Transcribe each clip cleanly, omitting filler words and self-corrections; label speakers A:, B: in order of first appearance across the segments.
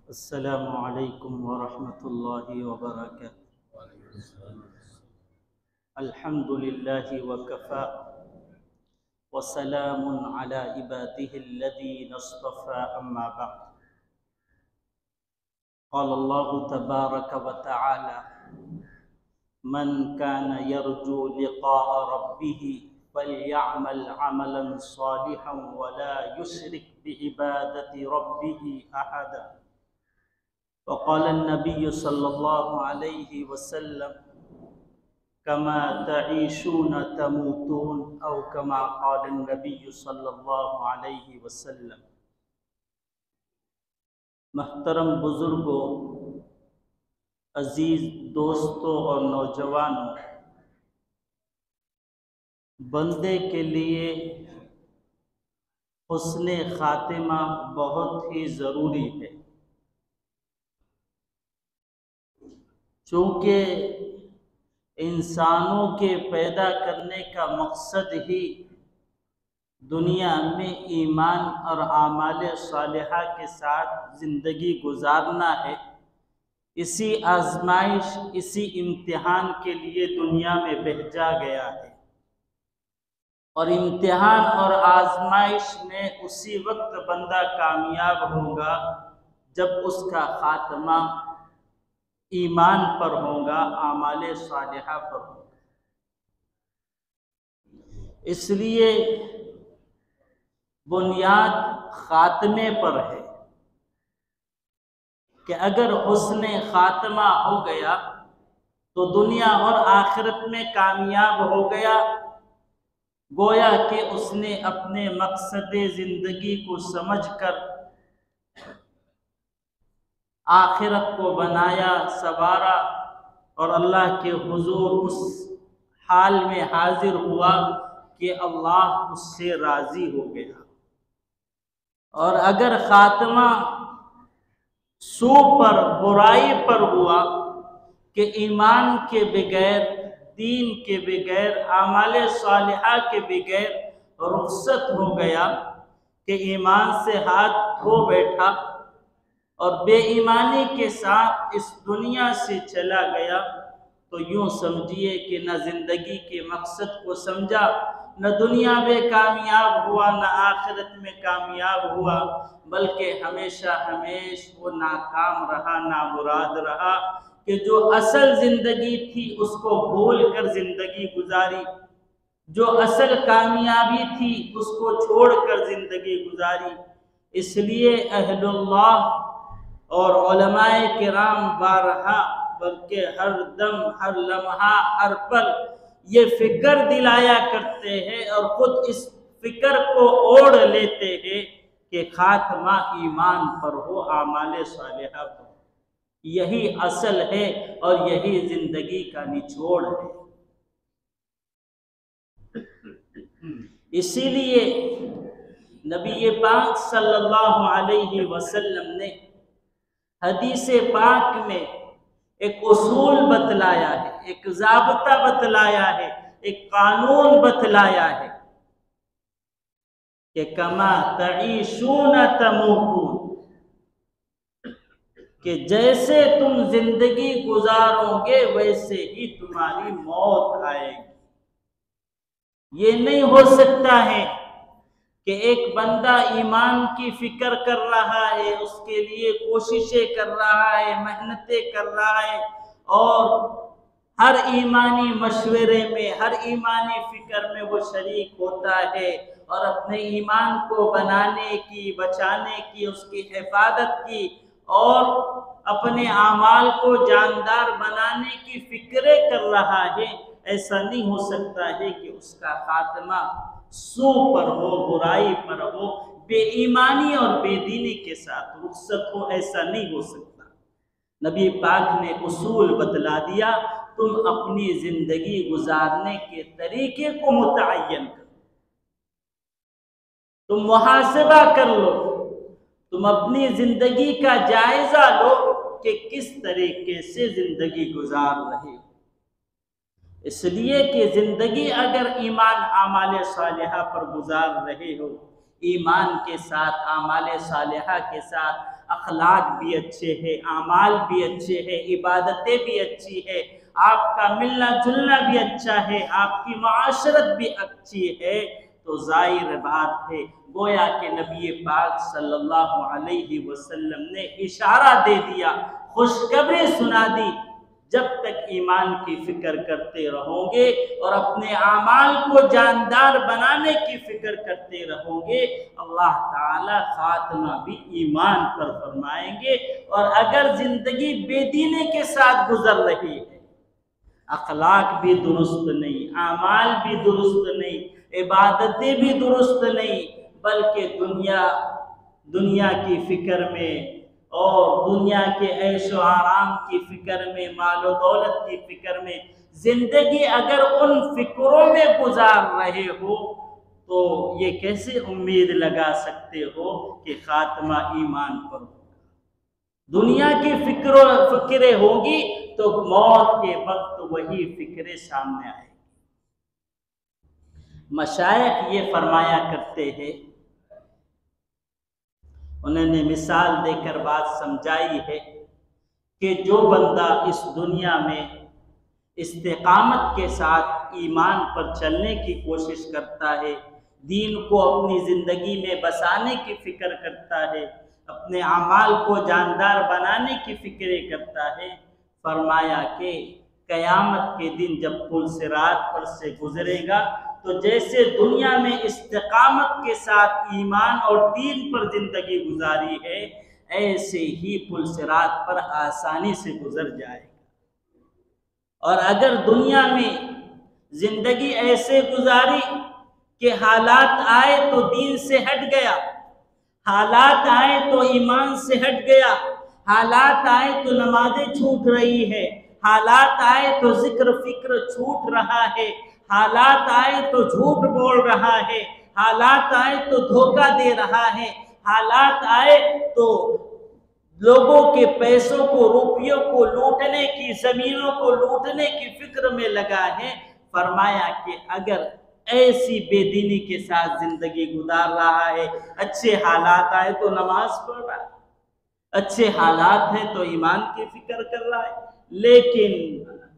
A: السلام علیکم ورحمۃ اللہ وبرکاتہ۔ الحمد للہ وکفی وسلام علی عبادہ الذین اصطفی، اما بعد۔ قال اللہ تبارک وتعالی: من کان یرجو لقاء ربہ فلیعمل عملا صالحا ولا یشرک بعبادۃ ربہ احدا۔ وقال النبی صلی اللہ علیہ وسلم: کما تعیشون تموتون، او کما قال النبی صلی اللہ علیہ وسلم۔ محترم بزرگوں، عزیز دوستوں اور نوجوانوں، بندے کے لیے حسن خاتمہ بہت ہی ضروری ہے، چونکہ انسانوں کے پیدا کرنے کا مقصد ہی دنیا میں ایمان اور اعمال صالحہ کے ساتھ زندگی گزارنا ہے۔ اسی آزمائش، اسی امتحان کے لیے دنیا میں بھیجا گیا ہے، اور امتحان اور آزمائش میں اسی وقت بندہ کامیاب ہوگا جب اس کا خاتمہ ایمان پر ہوگا، اعمال صالحہ پر ہوگا۔ اس لیے بنیاد خاتمے پر ہے کہ اگر حسن خاتمہ ہو گیا تو دنیا اور آخرت میں کامیاب ہو گیا، گویا کہ اس نے اپنے مقصد زندگی کو سمجھ کر آخرت کو بنایا، سنوارا، اور اللہ کے حضور اس حال میں حاضر ہوا کہ اللہ اس سے راضی ہو گیا۔ اور اگر خاتمہ سوء پر، برائی پر ہوا کہ ایمان کے بغیر، دین کے بغیر، اعمال صالحہ کے بغیر رخصت ہو گیا، کہ ایمان سے ہاتھ دھو بیٹھا اور بے ایمانی کے ساتھ اس دنیا سے چلا گیا، تو یوں سمجھیے کہ نہ زندگی کے مقصد کو سمجھا، نہ دنیا میں کامیاب ہوا، نہ آخرت میں کامیاب ہوا، بلکہ ہمیشہ وہ ناکام رہا، نامراد رہا، کہ جو اصل زندگی تھی اس کو بھول کر زندگی گزاری، جو اصل کامیابی تھی اس کو چھوڑ کر زندگی گزاری۔ اس لیے اہل اللہ اور علماء کرام بارہا، بلکہ ہر دم، ہر لمحہ، ہر پل یہ فکر دلایا کرتے ہیں اور خود اس فکر کو اوڑھ لیتے ہیں کہ خاتمہ ایمان پر ہو، اعمال صالحہ پر ہو۔ یہی اصل ہے اور یہی زندگی کا نچوڑ ہے۔ اسی لیے نبی پاک صلی اللہ علیہ وسلم نے حدیث پاک میں ایک اصول بتلایا ہے، ایک ضابطہ بتلایا ہے، ایک قانون بتلایا ہے کہ کما تعیشون تموتون، کہ جیسے تم زندگی گزارو گے ویسے ہی تمہاری موت آئے گی۔ یہ نہیں ہو سکتا ہے کہ ایک بندہ ایمان کی فکر کر رہا ہے، اس کے لیے کوششیں کر رہا ہے، محنتیں کر رہا ہے، اور ہر ایمانی مشورے میں، ہر ایمانی فکر میں وہ شریک ہوتا ہے، اور اپنے ایمان کو بنانے کی، بچانے کی، اس کی حفاظت کی، اور اپنے اعمال کو جاندار بنانے کی فکریں کر رہا ہے۔ ایسا نہیں ہو سکتا ہے کہ اس کا خاتمہ سوء پر ہو، برائی پر ہو، بے ایمانی اور بے دینی کے ساتھ رخصت ہو، ایسا نہیں ہو سکتا۔ نبی پاک نے اصول بتلا دیا، تم اپنی زندگی گزارنے کے طریقے کو متعین کرو، تم محاسبہ کر لو، تم اپنی زندگی کا جائزہ لو کہ کس طریقے سے زندگی گزار رہے ہو۔ اس لیے کہ زندگی اگر ایمان اعمال صالحہ پر گزار رہے ہو، ایمان کے ساتھ، اعمال صالحہ کے ساتھ اخلاق بھی اچھے ہیں، اعمال بھی اچھے ہیں، عبادتیں بھی اچھی ہے، آپ کا ملنا جلنا بھی اچھا ہے، آپ کی معاشرت بھی اچھی ہے، تو ظاہر بات ہے گویا کہ نبی پاک صلی اللہ علیہ وسلم نے اشارہ دے دیا، خوشخبری سنا دی، جب تک ایمان کی فکر کرتے رہو گے اور اپنے اعمال کو جاندار بنانے کی فکر کرتے رہو گے، اللہ تعالی خاتمہ بھی ایمان پر فرمائیں گے۔ اور اگر زندگی بے دینی کے ساتھ گزر رہی ہے، اخلاق بھی درست نہیں، اعمال بھی درست نہیں، عبادتیں بھی درست نہیں، بلکہ دنیا کی فکر میں اور دنیا کے عیش و آرام کی فکر میں، مال و دولت کی فکر میں زندگی اگر ان فکروں میں گزار رہے ہو تو یہ کیسے امید لگا سکتے ہو کہ خاتمہ ایمان پر ہو؟ دنیا کی فکریں ہوگی تو موت کے وقت وہی فکریں سامنے آئیں گی۔ مشائخ یہ فرمایا کرتے ہیں، انہوں نے مثال دے کر بات سمجھائی ہے کہ جو بندہ اس دنیا میں استقامت کے ساتھ ایمان پر چلنے کی کوشش کرتا ہے، دین کو اپنی زندگی میں بسانے کی فکر کرتا ہے، اپنے اعمال کو جاندار بنانے کی فکریں کرتا ہے، فرمایا کہ قیامت کے دن جب پل صراط پر سے گزرے گا تو جیسے دنیا میں استقامت کے ساتھ ایمان اور دین پر زندگی گزاری ہے، ایسے ہی پل صراط پر آسانی سے گزر جائے گا۔ اور اگر دنیا میں زندگی ایسے گزاری کہ حالات آئے تو دین سے ہٹ گیا، حالات آئے تو ایمان سے ہٹ گیا، حالات آئے تو نمازیں چھوٹ رہی ہے، حالات آئے تو ذکر فکر چھوٹ رہا ہے، حالات آئے تو جھوٹ بول رہا ہے، حالات آئے تو دھوکہ دے رہا ہے، حالات آئے تو لوگوں کے پیسوں کو، روپیوں کو لوٹنے کی، زمینوں کو لوٹنے کی فکر میں لگا ہے، فرمایا کہ اگر ایسی بے دینی کے ساتھ زندگی گزار رہا ہے، اچھے حالات آئے تو نماز پڑھ رہا ہے، اچھے حالات ہیں تو ایمان کی فکر کر رہا ہے، لیکن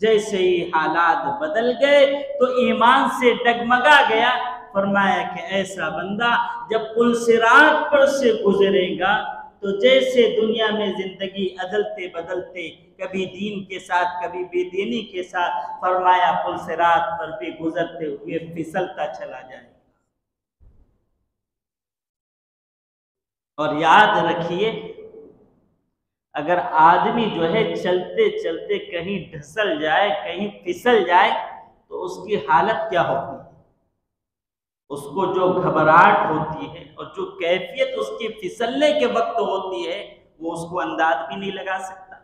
A: جیسے ہی حالات بدل گئے تو ایمان سے ڈگمگا گیا، فرمایا کہ ایسا بندہ جب پل صراط پر سے گزرے گا تو جیسے دنیا میں زندگی عدلتے بدلتے، کبھی دین کے ساتھ کبھی بے دینی کے ساتھ، فرمایا پل صراط پر بھی گزرتے ہوئے پھسلتا چلا جائے گا۔ اور یاد رکھیے، اگر آدمی جو ہے چلتے چلتے کہیں ڈھسل جائے، کہیں پھسل جائے تو اس کی حالت کیا ہوتی ہے؟ اس کو جو گھبراہٹ ہوتی ہے اور جو کیفیت اس کی پھسلنے کے وقت ہوتی ہے وہ اس کو انداز بھی نہیں لگا سکتا۔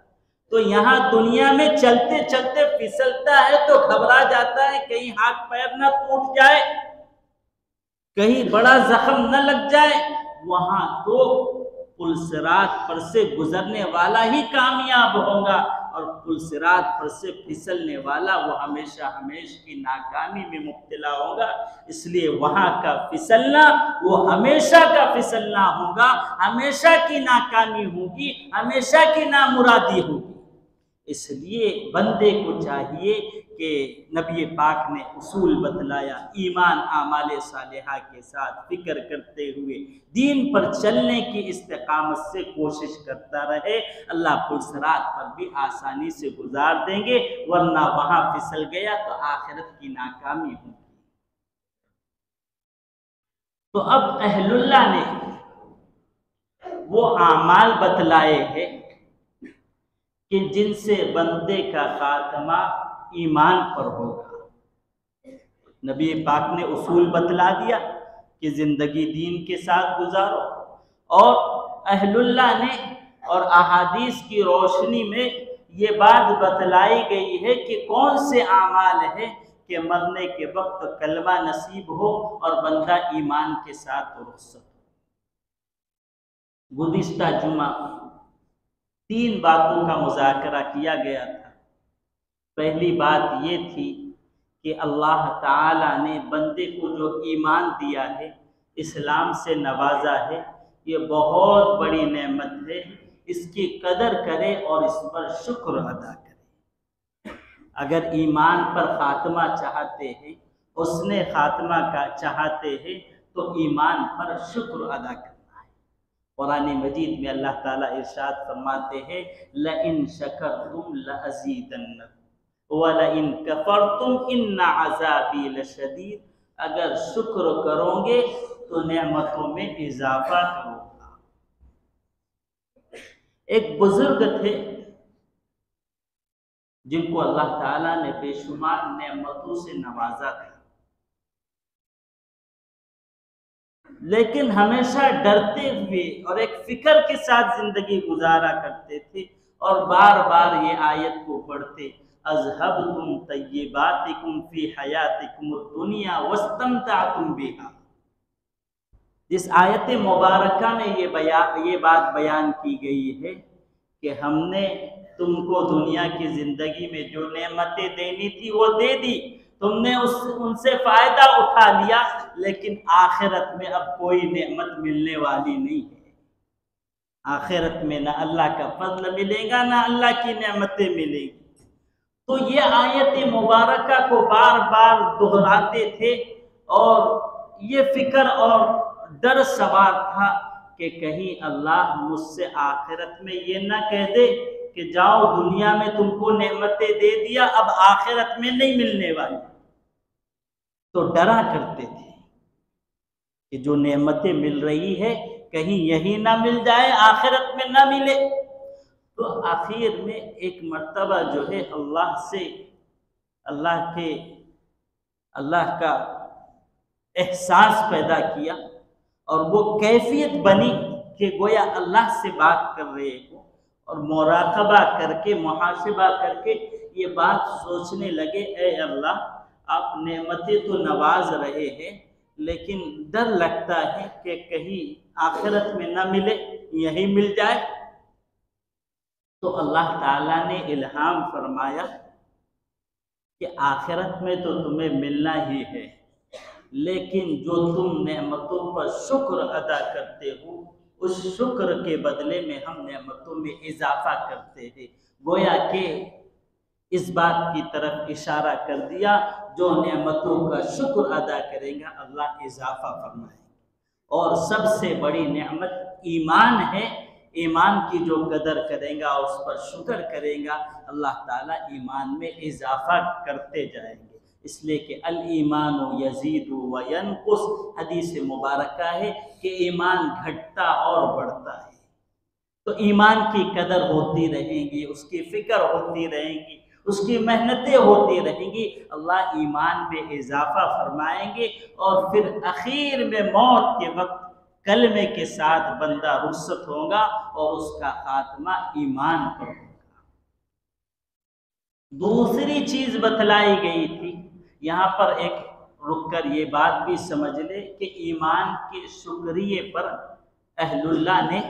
A: تو یہاں دنیا میں چلتے چلتے پھسلتا ہے تو گھبرا جاتا ہے، کہیں ہاتھ پیر نہ ٹوٹ جائے، کہیں بڑا زخم نہ لگ جائے، وہاں تو پل صراط پر سے گزرنے والا ہی کامیاب ہوگا، اور پل صراط پر سے پھسلنے والا وہ ہمیشہ ہمیشہ کی ناکامی میں مبتلا ہوگا۔ اس لیے وہاں کا پھسلنا وہ ہمیشہ کا پھسلنا ہوگا، ہمیشہ کی ناکامی ہوگی، ہمیشہ کی نامرادی ہوگی۔ اس لیے بندے کو چاہیے کہ نبی پاک نے اصول بتلایا، ایمان اعمال صالحہ کے ساتھ فکر کرتے ہوئے دین پر چلنے کی استقامت سے کوشش کرتا رہے، اللہ پل صراط پر بھی آسانی سے گزار دیں گے، ورنہ وہاں پھسل گیا تو آخرت کی ناکامی ہوگی۔ تو اب اہل اللہ نے وہ اعمال بتلائے ہیں کہ جن سے بندے کا خاتمہ ایمان پر ہوگا۔ نبی پاک نے اصول بتلا دیا کہ زندگی دین کے ساتھ گزارو، اور اہل اللہ نے اور احادیث کی روشنی میں یہ بات بتلائی گئی ہے کہ کون سے اعمال ہیں کہ مرنے کے وقت کلمہ نصیب ہو اور بندہ ایمان کے ساتھ رخصت ہو۔ گزشتہ جمعہ 3 باتوں کا مذاکرہ کیا گیا تھا۔ پہلی بات یہ تھی کہ اللہ تعالی نے بندے کو جو ایمان دیا ہے، اسلام سے نوازا ہے، یہ بہت بڑی نعمت ہے، اس کی قدر کرے اور اس پر شکر ادا کرے۔ اگر ایمان پر خاتمہ چاہتے ہیں، حسن خاتمہ کا چاہتے ہیں، تو ایمان پر شکر ادا کرنا ہے۔ قرآن مجید میں اللہ تعالیٰ ارشاد فرماتے ہیں لَإِن شَكَرْتُمْ لَأَزِيدَنَّكُمْ وَلَئِن كَفَرْتُمْ إِنَّ عَذَابِي لَشَدِيدٌ، اگر شکر کرو گے تو نعمتوں میں اضافہ کروں گا۔ ایک بزرگ تھے جن کو اللہ تعالیٰ نے بے شمار نعمتوں سے نوازا تھا، لیکن ہمیشہ ڈرتے ہوئے اور ایک فکر کے ساتھ زندگی گزارا کرتے تھے، اور بار بار یہ آیت کو پڑھتے اذهبتم طیباتکم فی حیاتکم الدنیا واستمتعتم بها۔ جس آیت مبارکہ میں یہ بات بیان کی گئی ہے کہ ہم نے تم کو دنیا کی زندگی میں جو نعمتیں دینی تھی وہ دے دی، تم نے ان سے فائدہ اٹھا لیا، لیکن آخرت میں اب کوئی نعمت ملنے والی نہیں ہے۔ آخرت میں نہ اللہ کا فضل ملے گا، نہ اللہ کی نعمتیں ملیں گی۔ تو یہ آیت مبارکہ کو بار بار دہراتے تھے، اور یہ فکر اور ڈر سوار تھا کہ کہیں اللہ مجھ سے آخرت میں یہ نہ کہہ دے کہ جاؤ دنیا میں تم کو نعمتیں دے دیا، اب آخرت میں نہیں ملنے والی۔ تو ڈرا کرتے تھے کہ جو نعمتیں مل رہی ہے کہیں یہی نہ مل جائے، آخرت میں نہ ملے۔ تو آخر میں ایک مرتبہ جو ہے اللہ کا احساس پیدا کیا، اور وہ کیفیت بنی کہ گویا اللہ سے بات کر رہے ہو، اور مراقبہ کر کے محاسبہ کر کے یہ بات سوچنے لگے اے اللہ، آپ نعمتیں تو نواز رہے ہیں، لیکن ڈر لگتا ہے کہ کہیں آخرت میں نہ ملے، یہی مل جائے۔ تو اللہ تعالیٰ نے الہام فرمایا کہ آخرت میں تو تمہیں ملنا ہی ہے، لیکن جو تم نعمتوں پر شکر ادا کرتے ہو، اس شکر کے بدلے میں ہم نعمتوں میں اضافہ کرتے ہیں۔ گویا کہ اس بات کی طرف اشارہ کر دیا، جو نعمتوں کا شکر ادا کرے گا اللہ اضافہ فرمائے گا۔ اور سب سے بڑی نعمت ایمان ہے، ایمان کی جو قدر کرے گا، اس پر شکر کرے گا، اللہ تعالیٰ ایمان میں اضافہ کرتے جائیں گے۔ اس لیے کہ الایمان یزید و ینقص، حدیث مبارکہ ہے کہ ایمان گھٹتا اور بڑھتا ہے۔ تو ایمان کی قدر ہوتی رہے گی، اس کی فکر ہوتی رہے گی، اس کی محنتیں ہوتی رہیں گی، اللہ ایمان میں اضافہ فرمائیں گے، اور پھر اخیر میں موت کے وقت کلمے کے ساتھ بندہ رخصت ہوگا، اور اس کا خاتمہ ایمان پر ہوگا۔ دوسری چیز بتلائی گئی تھی، یہاں پر ایک رک کر یہ بات بھی سمجھ لے کہ ایمان کے شکریہ پر اہل اللہ نے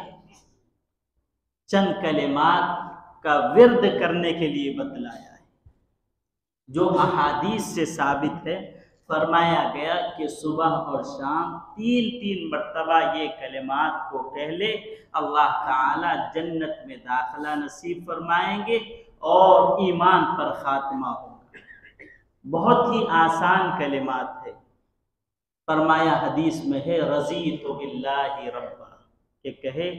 A: چند کلمات کا ورد کرنے کے لیے بتلایا ہے، جو احادیث سے ثابت ہے۔ فرمایا گیا کہ صبح اور شام تین مرتبہ یہ کلمات کو کہہ لے، اللہ تعالی جنت میں داخلہ نصیب فرمائیں گے اور ایمان پر خاتمہ ہوگا۔ بہت ہی آسان کلمات ہے۔ فرمایا حدیث میں ہے رضیت باللہ ربا، کہ کہے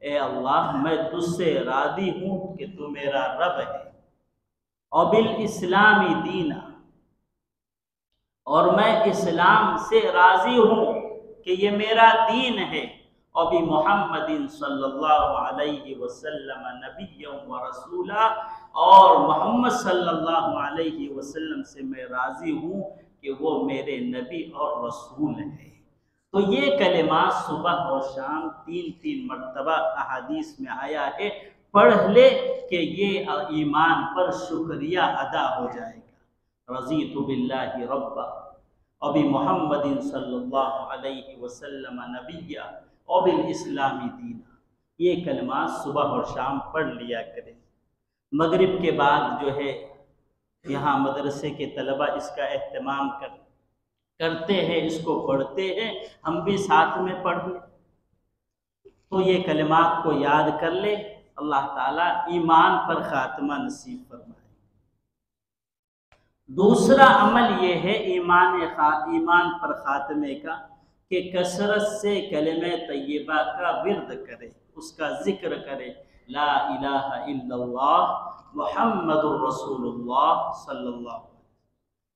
A: اے اللہ میں تجھ سے راضی ہوں کہ تو میرا رب ہے، اور بالاسلام دینا، اور میں اسلام سے راضی ہوں کہ یہ میرا دین ہے، اور بمحمد صلی اللہ علیہ وسلم نبی و رسولہ، اور محمد صلی اللہ علیہ وسلم سے میں راضی ہوں کہ وہ میرے نبی اور رسول ہیں۔ تو یہ کلمات صبح اور شام تین مرتبہ احادیث میں آیا ہے، پڑھ لے کہ یہ ایمان پر شکریہ ادا ہو جائے گا۔ رضیت باللہ ربا وبمحمد صلی اللہ علیہ وسلم نبیہ وبالاسلام دینا، یہ کلمات صبح اور شام پڑھ لیا کریں۔ مغرب کے بعد جو ہے یہاں مدرسے کے طلبہ اس کا اہتمام کریں، کرتے ہیں، اس کو پڑھتے ہیں، ہم بھی ساتھ میں پڑھ لیں تو یہ کلمات کو یاد کر لے، اللہ تعالیٰ ایمان پر خاتمہ نصیب فرمائے۔ دوسرا عمل یہ ہے ایمان پر خاتمے کا کہ کثرت سے کلمہ طیبہ کا ورد کرے، اس کا ذکر کرے، لا الہ الا اللہ محمد الرسول اللہ صلی اللہ علیہ وسلم۔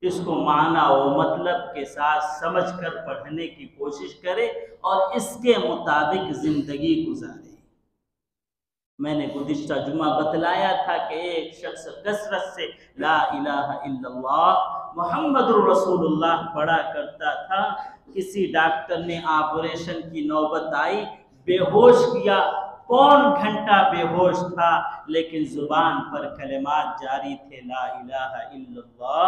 A: اس کو معنی و مطلب کے ساتھ سمجھ کر پڑھنے کی کوشش کرے اور اس کے مطابق زندگی گزارے۔ میں نے گزشتہ جمعہ بتلایا تھا کہ ایک شخص کثرت سے لا الہ الا اللہ محمد الرسول اللہ پڑھا کرتا تھا، کسی ڈاکٹر نے آپریشن کی نوبت آئی، بے ہوش کیا، پون گھنٹہ بے ہوش تھا، لیکن زبان پر کلمات جاری تھے، لا الہ الا اللہ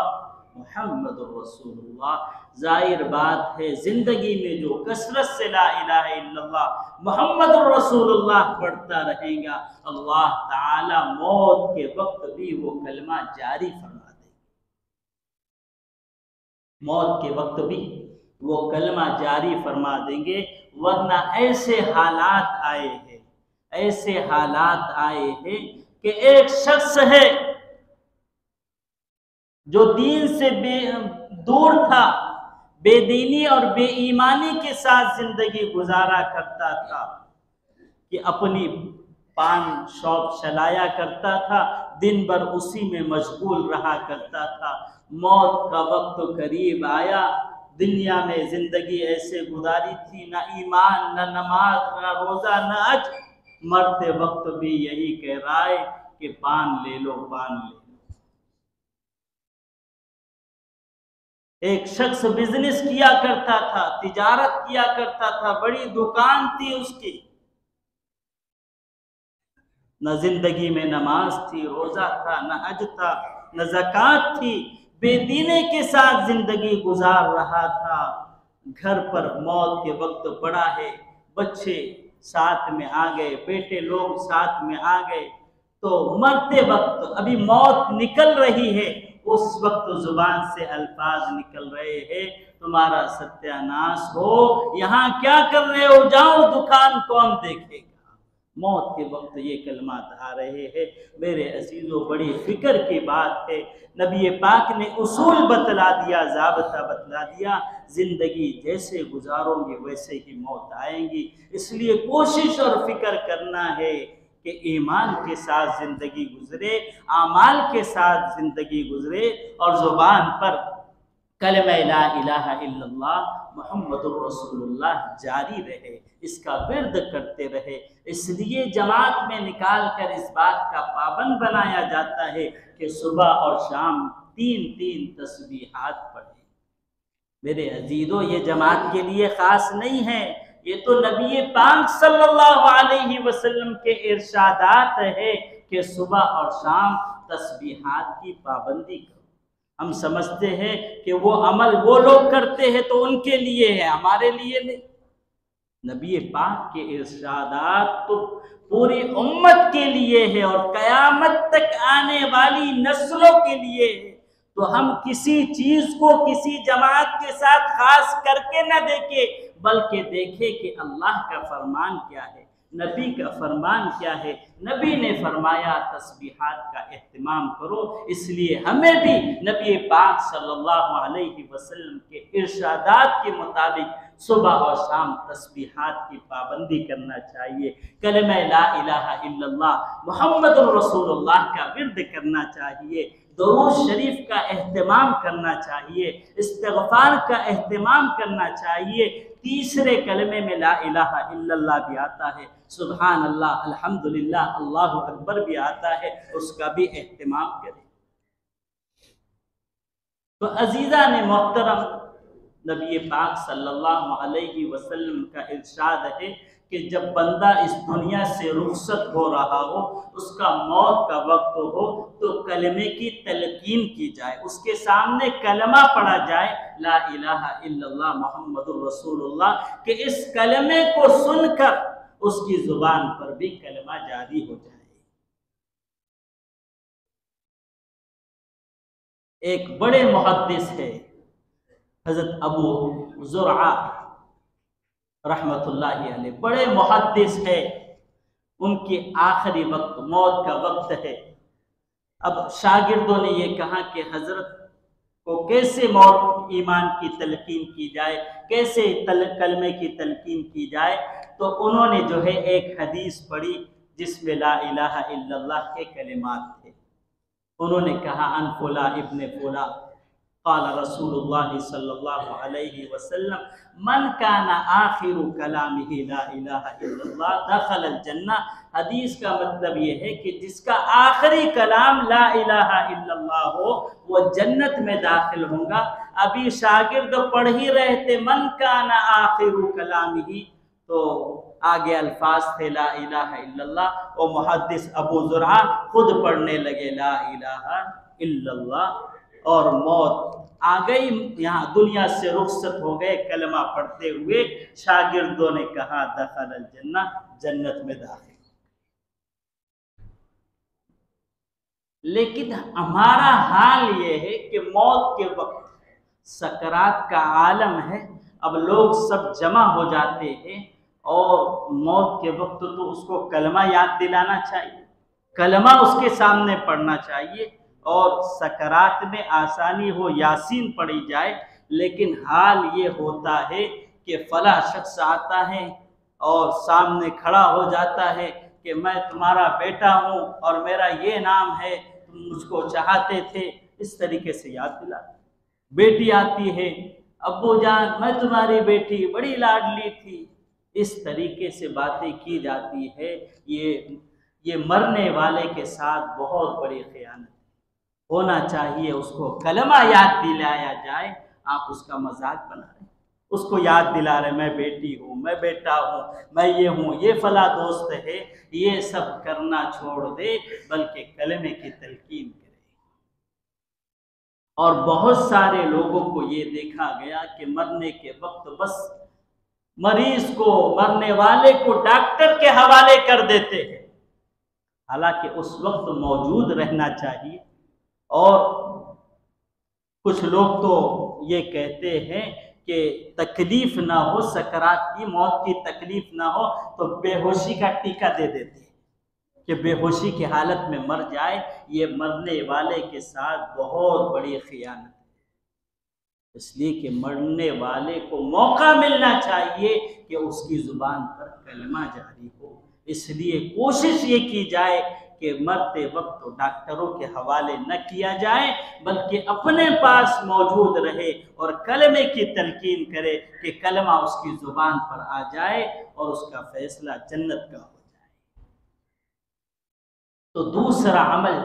A: محمد الرسول اللہ۔ ظاہر بات ہے زندگی میں جو کثرت سے لا الہ الا اللہ محمد الرسول اللہ پڑھتا رہے گا، اللہ تعالی موت کے وقت بھی وہ کلمہ جاری فرما دے گا۔ موت کے وقت بھی وہ کلمہ جاری فرما دیں گے، ورنہ ایسے حالات آئے ہیں کہ ایک شخص ہے جو دین سے دور تھا، بے دینی اور بے ایمانی کے ساتھ زندگی گزارا کرتا تھا، کہ اپنی پان شاپ چلایا کرتا تھا، دن بھر اسی میں مشغول رہا کرتا تھا۔ موت کا وقت قریب آیا، دنیا میں زندگی ایسے گزاری تھی، نہ ایمان، نہ نماز، نہ روزہ، نہ حج، مرتے وقت بھی یہی کہہ رہا ہے کہ پان لے لو، پان لے لو۔ ایک شخص بزنس کیا کرتا تھا، تجارت کیا کرتا تھا، بڑی دکان تھی اس کی، نہ زندگی میں نماز تھی، روزہ تھا، نہ حج تھا، نہ زکوٰۃ تھی، بے دینی کے ساتھ زندگی گزار رہا تھا۔ گھر پر موت کے وقت پڑا ہے، بچے ساتھ میں آ گئے، بیٹے لوگ ساتھ میں آ گئے، تو مرتے وقت ابھی موت نکل رہی ہے، اس وقت زبان سے الفاظ نکل رہے ہیں، تمہارا ستیہ ناش ہو، یہاں کیا کر رہے ہو، جاؤ دکان، کون دیکھے گا۔ موت کے وقت یہ کلمات آ رہے ہیں۔ میرے عزیزو، بڑی فکر کی بات ہے، نبی پاک نے اصول بتلا دیا، ضابطہ بتلا دیا، زندگی جیسے گزارو گے ویسے ہی موت آئیں گی۔ اس لیے کوشش اور فکر کرنا ہے کہ ایمان کے ساتھ زندگی گزرے، اعمال کے ساتھ زندگی گزرے، اور زبان پر کلمہ لا الہ الا اللہ محمد الرسول اللہ جاری رہے، اس کا ورد کرتے رہے۔ اس لیے جماعت میں نکال کر اس بات کا پابند بنایا جاتا ہے کہ صبح اور شام 3 تسبیحات پڑھیں۔ میرے عزیزو، یہ جماعت کے لیے خاص نہیں ہے، یہ تو نبی پاک صلی اللہ علیہ وسلم کے ارشادات ہے کہ صبح اور شام تسبیحات کی پابندی کرو۔ ہم سمجھتے ہیں کہ وہ عمل وہ لوگ کرتے ہیں تو ان کے لیے ہے، ہمارے لیے نہیں۔ نبی پاک کے ارشادات تو پوری امت کے لیے ہے اور قیامت تک آنے والی نسلوں کے لیے ہے۔ تو ہم کسی چیز کو کسی جماعت کے ساتھ خاص کر کے نہ دیکھیں، بلکہ دیکھیں کہ اللہ کا فرمان کیا ہے، نبی کا فرمان کیا ہے۔ نبی نے فرمایا تسبیحات کا اہتمام کرو، اس لیے ہمیں بھی نبی پاک صلی اللہ علیہ وسلم کے ارشادات کے مطابق صبح اور شام تسبیحات کی پابندی کرنا چاہیے، کلمہ لا الہ الا اللہ محمد الرسول اللہ کا ورد کرنا چاہیے، درود شریف کا اہتمام کرنا چاہیے، استغفار کا اہتمام کرنا چاہیے۔ تیسرے کلمے میں لا الہ الا اللہ بھی آتا ہے، سبحان اللہ، الحمدللہ، اللہ اکبر بھی آتا ہے، اس کا بھی اہتمام کریں۔ تو عزیزان محترم، نبی پاک صلی اللہ علیہ وسلم کا ارشاد ہے کہ جب بندہ اس دنیا سے رخصت ہو رہا ہو، اس کا موت کا وقت ہو، تو کلمے کی تلقین کی جائے، اس کے سامنے کلمہ پڑھا جائے، لا الہ الا اللہ محمد الرسول اللہ، کہ اس کلمے کو سن کر اس کی زبان پر بھی کلمہ جاری ہو جائے۔ ایک بڑے محدث ہے، حضرت ابو زرعہ رحمۃ اللہ علیہ بڑے محدث ہے، ان کے آخری وقت موت کا وقت ہے۔ اب شاگردوں نے یہ کہا کہ حضرت کو کیسے موت ایمان کی تلقین کی جائے، کیسے کلمے کی تلقین کی جائے، تو انہوں نے جو ہے ایک حدیث پڑھی جس میں لا الہ الا اللہ کے کلمات تھے۔ انہوں نے کہا ان فلاں ابن فلاں قال رسول اللہ صلی اللہ علیہ وسلم من کان آخر کلامہ لا الہ الا اللہ دخل الجنہ۔ حدیث کا مطلب یہ ہے کہ جس کا آخری کلام لا الہ الا اللہ ہو وہ جنت میں داخل ہوں گا۔ ابھی شاگرد پڑھ ہی رہے تھے من کان آخر کلامہ، تو آگے الفاظ تھے لا الہ الا اللہ، اور محدث ابو زرعہ خود پڑھنے لگے لا الہ الا اللہ، اور موت آ گئی، یہاں دنیا سے رخصت ہو گئے کلمہ پڑھتے ہوئے۔ شاگردوں نے کہا دخل الجنہ، جنت میں داخل۔ لیکن ہمارا حال یہ ہے کہ موت کے وقت سکرات کا عالم ہے، اب لوگ سب جمع ہو جاتے ہیں، اور موت کے وقت تو اس کو کلمہ یاد دلانا چاہیے، کلمہ اس کے سامنے پڑھنا چاہیے، اور سکرات میں آسانی ہو یاسین پڑھی جائے۔ لیکن حال یہ ہوتا ہے کہ فلاں شخص آتا ہے اور سامنے کھڑا ہو جاتا ہے کہ میں تمہارا بیٹا ہوں اور میرا یہ نام ہے، تم مجھ کو چاہتے تھے، اس طریقے سے یاد دلاتے۔ بیٹی آتی ہے، ابو جان میں تمہاری بیٹی بڑی لاڈلی تھی، اس طریقے سے باتیں کی جاتی ہے۔ یہ مرنے والے کے ساتھ بہت بڑی خیانت ہونا چاہیے، اس کو کلمہ یاد دلایا جائے۔ آپ اس کا مذاق بنا رہے ہیں، اس کو یاد دلا رہے میں بیٹی ہوں، میں بیٹا ہوں، میں یہ ہوں، یہ فلاں دوست ہے، یہ سب کرنا چھوڑ دے، بلکہ کلمے کی تلقین کرے۔ اور بہت سارے لوگوں کو یہ دیکھا گیا کہ مرنے کے وقت بس مریض کو، مرنے والے کو ڈاکٹر کے حوالے کر دیتے ہیں، حالانکہ اس وقت موجود رہنا چاہیے۔ اور کچھ لوگ تو یہ کہتے ہیں کہ تکلیف نہ ہو، سکرات کی موت کی تکلیف نہ ہو تو بے ہوشی کا ٹیکہ دے دیتے ہیں کہ بے ہوشی کی حالت میں مر جائے۔ یہ مرنے والے کے ساتھ بہت بڑی خیانت ہے، اس لیے کہ مرنے والے کو موقع ملنا چاہیے کہ اس کی زبان پر کلمہ جاری ہو۔ اس لیے کوشش یہ کی جائے کہ مرتے وقت ڈاکٹروں کے حوالے نہ کیا جائے، بلکہ اپنے پاس موجود رہے اور کلمے کی تلقین کرے کہ کلمہ اس کی زبان پر آ جائے اور اس کا فیصلہ جنت کا ہو جائے۔ تو دوسرا عمل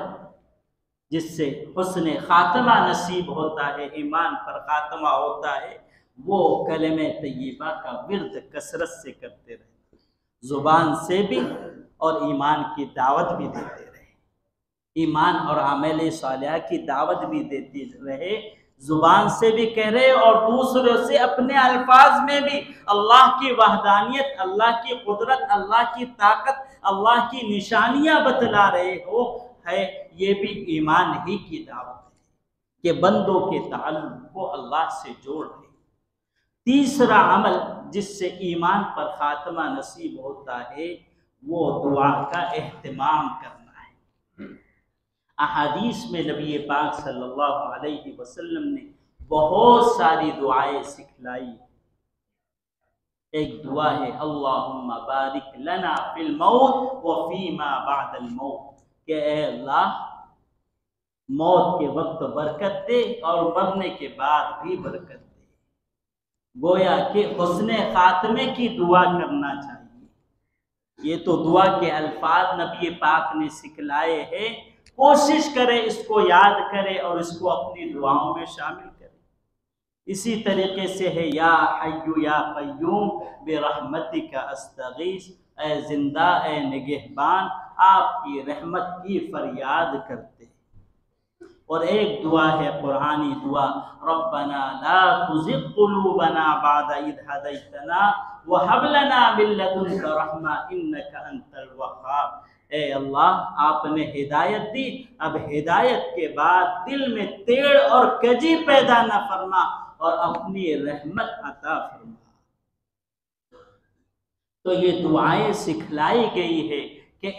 A: جس سے حسن خاتمہ نصیب ہوتا ہے، ایمان پر خاتمہ ہوتا ہے، وہ کلمہ طیبہ کا ورد کثرت سے کرتے رہے، زبان سے بھی اور ایمان کی دعوت بھی دیتے رہے، ایمان اور عمل صالحہ کی دعوت بھی دیتے رہے، زبان سے بھی کہہ رہے اور دوسروں سے اپنے الفاظ میں بھی اللہ کی وحدانیت، اللہ کی قدرت، اللہ کی طاقت، اللہ کی نشانیاں بتلا رہے ہو، ہے یہ بھی ایمان ہی کی دعوت ہے کہ بندوں کے تعلق کو اللہ سے جوڑ رہے۔ تیسرا عمل جس سے ایمان پر خاتمہ نصیب ہوتا ہے وہ دعا کا اہتمام کرنا ہے۔ احادیث میں نبی پاک صلی اللہ علیہ وسلم نے بہت ساری دعائیں سکھلائی۔ ایک دعا ہے اللہم بارک لنا فی الموت وفیما بعد الموت، کہ اے اللہ موت کے وقت برکت دے اور مرنے کے بعد بھی برکت دے۔ گویا کہ حسن خاتمے کی دعا کرنا چاہیے۔ یہ تو دعا کے الفاظ نبی پاک نے سکھلائے ہیں، کوشش کرے اس کو یاد کرے اور اس کو اپنی دعاؤں میں شامل کرے۔ اسی طریقے سے ہے یا حی یا قیوم برحمتک استغیث، اے زندہ اے نگہبان آپ کی رحمت کی فریاد کرتے۔ اور ایک دعا ہے قرآنی دعا ربنا لا تزغ قلوبنا بعد اذ ہدیتنا وہب لنا من لدنک رحمہ انک انت الوہاب، اے اللہ آپ نے ہدایت دی، اب ہدایت کے بعد دل میں تیڑ اور کجی پیدا نہ فرما اور اپنی رحمت عطا فرما۔ تو یہ دعائیں سکھلائی گئی ہے کہ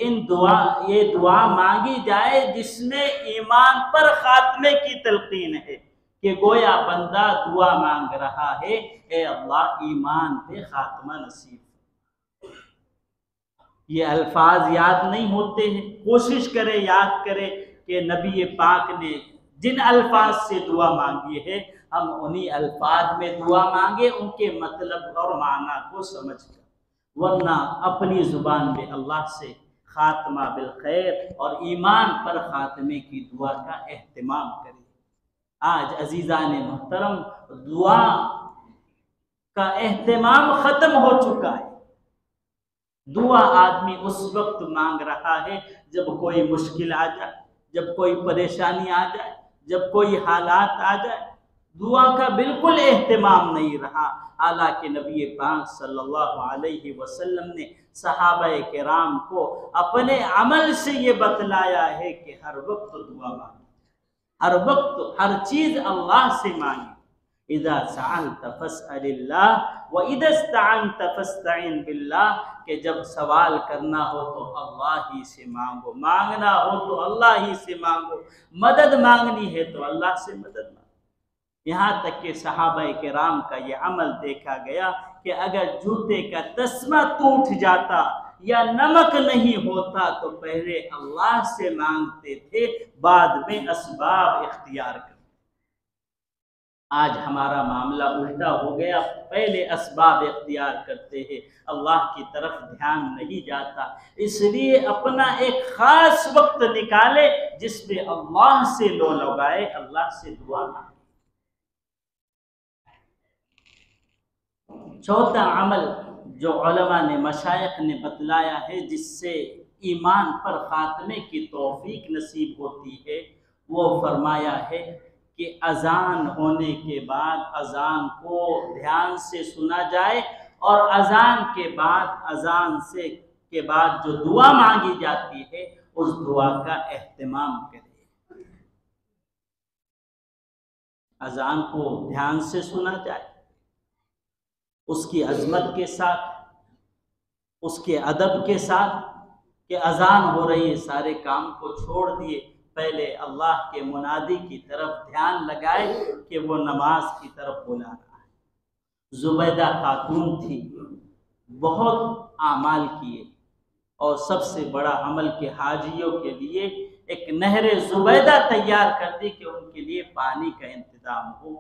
A: یہ دعا مانگی جائے جس میں ایمان پر خاتمے کی تلقین ہے، کہ گویا بندہ دعا مانگ رہا ہے، اے اللہ ایمان پہ خاتمہ نصیب۔ یہ الفاظ یاد نہیں ہوتے ہیں، کوشش کرے یاد کرے کہ نبی پاک نے جن الفاظ سے دعا مانگی ہے ہم انہی الفاظ میں دعا مانگے، ان کے مطلب اور معنی کو سمجھ کر، ورنہ اپنی زبان میں اللہ سے خاتمہ بالخیر اور ایمان پر خاتمے کی دعا کا اہتمام کریں۔ آج عزیزان محترم دعا کا اہتمام ختم ہو چکا ہے۔ دعا آدمی اس وقت مانگ رہا ہے جب کوئی مشکل آ جائے، جب کوئی پریشانی آ جائے، جب کوئی حالات آ جائے۔ دعا کا بالکل اہتمام نہیں رہا، حالانکہ نبی پاک صلی اللہ علیہ وسلم نے صحابہ کرام کو اپنے عمل سے یہ بتلایا ہے کہ ہر وقت دعا مانگے، ہر وقت ہر چیز اللہ سے مانگے۔ اذا سألت فاسأل اللہ واذا استعنت فاستعن باللہ، کہ جب سوال کرنا ہو تو اللہ ہی سے مانگو، مانگنا ہو تو اللہ ہی سے مانگو، مدد مانگنی ہے تو اللہ سے مدد مانگو۔ یہاں تک کہ صحابہ کرام کا یہ عمل دیکھا گیا کہ اگر جوتے کا تسمہ ٹوٹ جاتا یا نمک نہیں ہوتا تو پہلے اللہ سے مانگتے تھے، بعد میں اسباب اختیار کرتے۔ آج ہمارا معاملہ الٹا ہو گیا، پہلے اسباب اختیار کرتے ہیں، اللہ کی طرف دھیان نہیں جاتا۔ اس لیے اپنا ایک خاص وقت نکالے جس میں اللہ سے لو لگائے، اللہ سے دعا مانگے۔ چوتھا عمل جو علماء نے، مشائخ نے بتلایا ہے جس سے ایمان پر خاتمے کی توفیق نصیب ہوتی ہے، وہ فرمایا ہے کہ اذان ہونے کے بعد اذان کو دھیان سے سنا جائے، اور اذان کے بعد جو دعا مانگی جاتی ہے اس دعا کا اہتمام کرے۔ اذان کو دھیان سے سنا جائے، اس کی عظمت کے ساتھ، اس کے ادب کے ساتھ، کہ اذان ہو رہی ہے، سارے کام کو چھوڑ دیے، پہلے اللہ کے منادی کی طرف دھیان لگائے کہ وہ نماز کی طرف بلا رہا ہے۔ زبیدہ خاتون تھی، بہت اعمال کیے، اور سب سے بڑا عمل کے حاجیوں کے لیے ایک نہر زبیدہ تیار کر دی کہ ان کے لیے پانی کا انتظام ہو،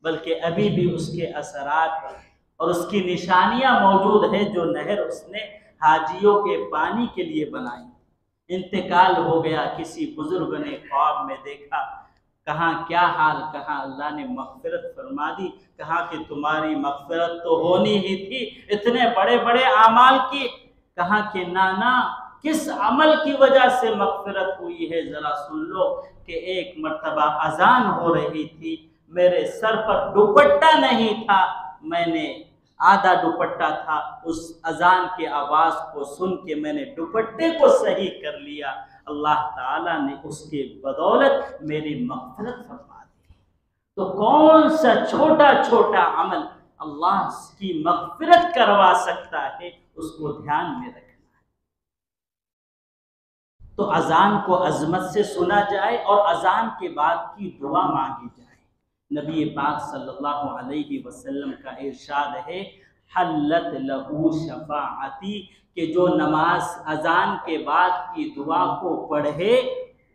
A: بلکہ ابھی بھی اس کے اثرات اور اس کی نشانیاں موجود ہیں جو نہر اس نے حاجیوں کے پانی کے لیے بنائی۔ انتقال ہو گیا، کسی بزرگ نے خواب میں دیکھا، کہاں کیا حال، کہاں اللہ نے مغفرت فرما دی، کہا کہ تمہاری مغفرت تو ہونی ہی تھی، اتنے بڑے بڑے اعمال کی، کہا کہ نانا کس عمل کی وجہ سے مغفرت ہوئی ہے ذرا سن لو، کہ ایک مرتبہ اذان ہو رہی تھی، میرے سر پر دوپٹہ نہیں تھا، میں نے آدھا دوپٹہ تھا، اس اذان کے آواز کو سن کے میں نے دوپٹے کو صحیح کر لیا، اللہ تعالیٰ نے اس کے بدولت میری مغفرت فرما دی۔ تو کون سا چھوٹا چھوٹا عمل اللہ کی مغفرت کروا سکتا ہے، اس کو دھیان میں رکھنا ہے۔ تو اذان کو عظمت سے سنا جائے اور اذان کے بعد کی دعا مانگی جائے۔ نبی پاک صلی اللہ علیہ وسلم کا ارشاد ہے، حلت لہو شفاعتی، کہ جو نماز اذان کے بعد کی دعا کو پڑھے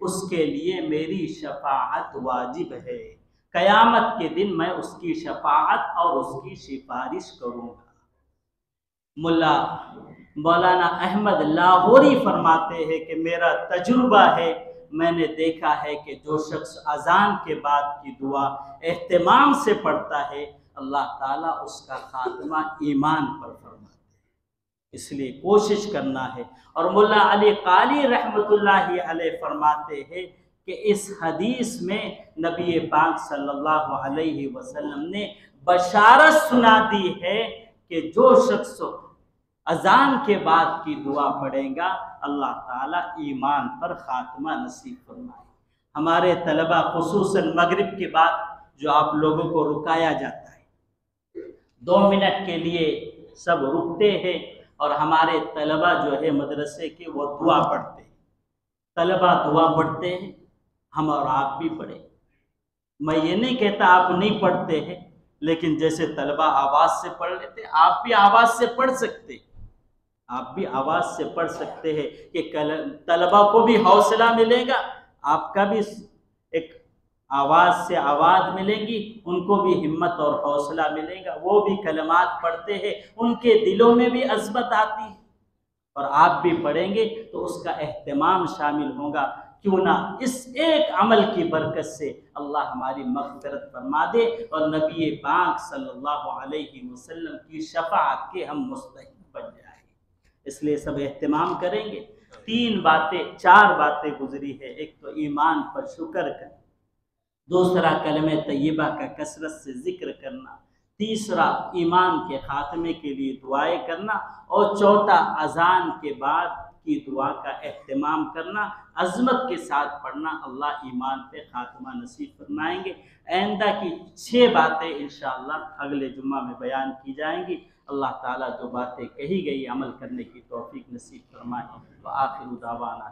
A: اس کے لیے میری شفاعت واجب ہے، قیامت کے دن میں اس کی شفاعت اور اس کی سفارش کروں گا۔ مولانا احمد لاہوری فرماتے ہیں کہ میرا تجربہ ہے، میں نے دیکھا ہے کہ جو شخص اذان کے بعد کی دعا اہتمام سے پڑھتا ہے، اللہ تعالیٰ اس کا خاتمہ ایمان پر فرماتے ہیں۔ اس لیے کوشش کرنا ہے۔ اور ملا علی قاری رحمۃ اللہ علیہ فرماتے ہیں کہ اس حدیث میں نبی پاک صلی اللہ علیہ وسلم نے بشارت سنا دی ہے کہ جو شخص اذان کے بعد کی دعا پڑھے گا اللہ تعالیٰ ایمان پر خاتمہ نصیب فرمائے۔ ہمارے طلبہ خصوصاً مغرب کے بعد جو آپ لوگوں کو رکایا جاتا ہے۔ 2 منٹ کے لیے سب رکتے ہیں اور ہمارے طلبہ جو ہے مدرسے کے وہ دعا پڑھتے ہیں۔ طلبہ دعا پڑھتے ہیں، ہم اور آپ بھی پڑھیں۔ میں یہ نہیں کہتا آپ نہیں پڑھتے ہیں، لیکن جیسے طلبہ آواز سے پڑھ لیتے آپ بھی آواز سے پڑھ سکتے، آپ بھی آواز سے پڑھ سکتے ہیں کہ طلبہ کو بھی حوصلہ ملے گا، آپ کا بھی ایک آواز سے آواز ملے گی، ان کو بھی ہمت اور حوصلہ ملے گا، وہ بھی کلمات پڑھتے ہیں، ان کے دلوں میں بھی عظمت آتی ہے، اور آپ بھی پڑھیں گے تو اس کا اہتمام شامل ہوگا۔ کیوں نہ اس ایک عمل کی برکت سے اللہ ہماری مغفرت فرما دے اور نبی پاک صلی اللہ علیہ وسلم کی شفاعت کے ہم مستحق بن جائیں۔ اس لیے سب اہتمام کریں گے۔ 4 باتیں گزری ہے، ایک تو ایمان پر شکر کرنا، دوسرا کلمہ طیبہ کا کثرت سے ذکر کرنا، تیسرا ایمان کے خاتمے کے لیے دعائیں کرنا، اور چوتھا اذان کے بعد کی دعا کا اہتمام کرنا، عظمت کے ساتھ پڑھنا۔ اللہ ایمان پہ خاتمہ نصیب فرمائیں گے۔ آئندہ کی 6 باتیں انشاءاللہ اگلے جمعہ میں بیان کی جائیں گی۔ اللہ تعالیٰ جو باتیں کہی گئی عمل کرنے کی توفیق نصیب فرمائے۔ وآخر دعوانا